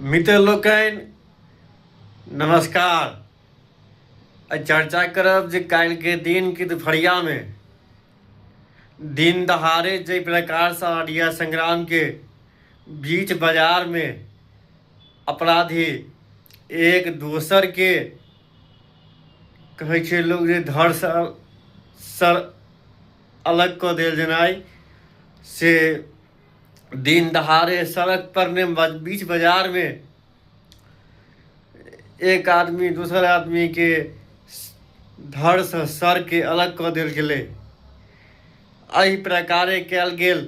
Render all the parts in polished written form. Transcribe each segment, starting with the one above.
मित्र लोकनि नमस्कार। चर्चा करब जे काल्हि के दिन के दुपहरिया में दिन दहाड़े जे प्रकार से अररिया संग्राम के बीच बाजार में अपराधी एक दोसर के कहै छै लोग जे धड़ सर अलग कऽ देल जेनाइ से दिन दहाड़े सड़क पर ने बीच बाजार में एक आदमी दूसर आदमी के धड़ से सर के अलग कऽ देल गेलै। एहि प्रकारे कयल गेल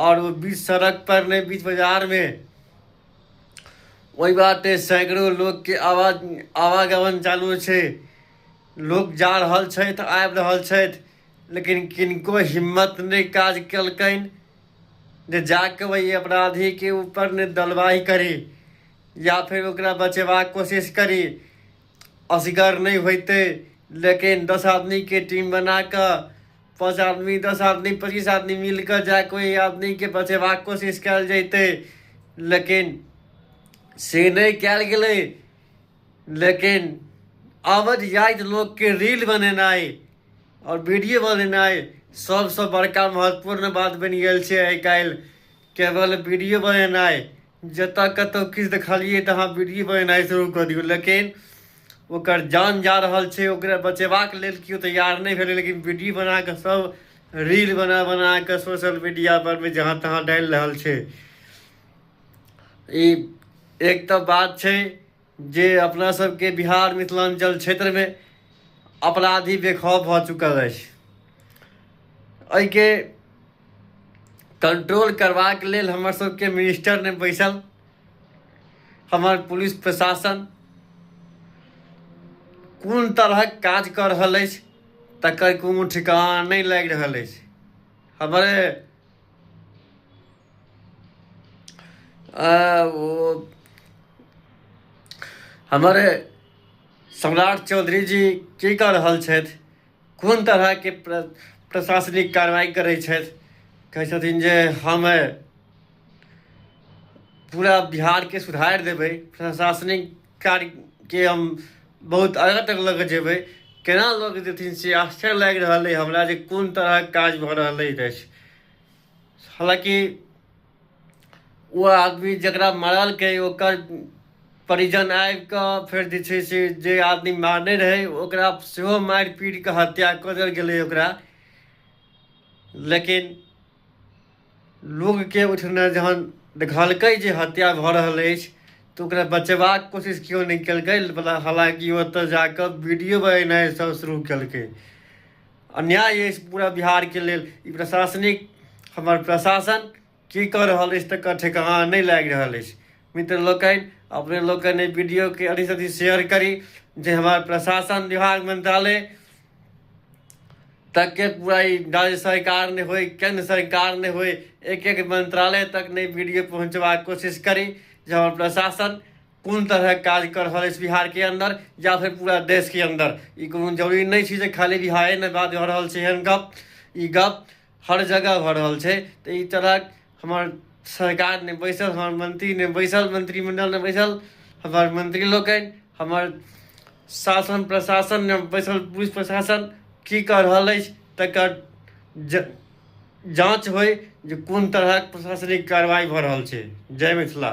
और वो बीच सड़क पर ने बीच बाजार में वही बाटे सैकड़ों लोग के आवागमन चालू छै। लोग जा रहल छथि, आबि रहल छथि, लेकिन किनको हिम्मत नहीं काज केलकनि जे जाके वही अपराधी के ऊपर ने दलवाही करी या फिर ओकरा बचेबाक कोशिश करी। असगर नहीं होते, लेकिन 10 आदमी के टीम बना कर 5 आदमी 10 आदमी 25 आदमी मिलकर जाके कोई आदमी के बचेबाक कोशिश कल जैते, लेकिन से नहीं कल गेलै। लेकिन आबद जाइत लोग के रील बनेनाइ और वीडियो बनेनाइ सबसे बड़का महत्वपूर्ण बात बनि गेल छै। आइ काल्हि केवल वीडियो बनेनाइ, जतऽ कतौ किछु देखलिए तऽ अहाँ वीडियो बनेनाइ शुरू कऽ दियौ, लेकिन ओकर जान जा रहल छै, ओकरा बचेबाक लेल केओ तैयार नहीं भेलै। लेकिन वीडियो बना कऽ सब रील बना कऽ सोशल मीडिया पर में जहाँ तहाँ डालि रहल छै। ई एक तो बात छै जे अपना सबके बिहार मिथिलांचल क्षेत्र में अपराधी बेखौफ भऽ चुकल अछि। एहि के कंट्रोल करबाक लेल हमर सबके मिनिस्टर ने बैसल, हमर पुलिस प्रशासन कोन तरहक काज कर रहल अछि तकर कोनो ठिकाना नहीं लागि रहल अछि। हमारे सम्राट चौधरी जी की कर रहल छथि, कोन तरह के प्रशासनिक कार्रवाई करै छथि। कहै छथिन जे हम पूरा बिहार के सुधार देबै, प्रशासनिक कार्य के हम बहुत आगे तक लग जेबै। केना लग जेथिन से आश्चर्य लागि रहल है हमरा जे कोन तरह काज भऽ रहल अछि। हालांकि वो आदमी जकरा मारल के ओकर परिजन आबि कऽ फेर जे छै से जे आदमी मारने रहे ओकरा सेहो मारि पीट कऽ हत्या कऽ देल गेलै ओकरा। लेकिन लोग के उठने जहन देखलकै जे हत्या भऽ रहल अछि तऽ ओकरा बचेबाक कोशिश केओ नहीं केलकै। हालांकि ओतऽ जाकऽ वीडियो बनेनाइ सब शुरू केलकै। अन्याय अछि पूरा बिहार के लेल। ई प्रशासनिक हमर प्रशासन की कर रहल अछि तकर ठिकाना नहीं लागि रहल अछि। मित्र लोकनि अपने लोकनि वीडियो के अधिक से अधिक शेयर करी जे हमारे प्रशासन विभाग मंत्रालय तक के पूरा राज्य सरकार ने हो, केंद्र सरकार ने हो, एक एक मंत्रालय तक ने वीडियो पहुंचवा कोशिश करी जो हमारे प्रशासन कौन तरह काज कर रहा है इस बिहार के अंदर या फिर पूरा देश के अंदर। ई कोनो जरूरी नहीं छै जे खाली बिहारे में बात हो रहल छै। एहन गप ई गप हर जगह हो रहल छै। तो ई तरह हमार सरकार ने बैसल, हमार मंत्री ने बैसल, मंत्रिमंडल ने बैसल, हमार मंत्री लोकनि, हमार शासन प्रशासन ने बैसल, पुलिस प्रशासन की कर रहल अछि तकर जांच होय जे कोन तरहक प्रशासनिक कार्रवाई भऽ रहल छै। जय मिथिला।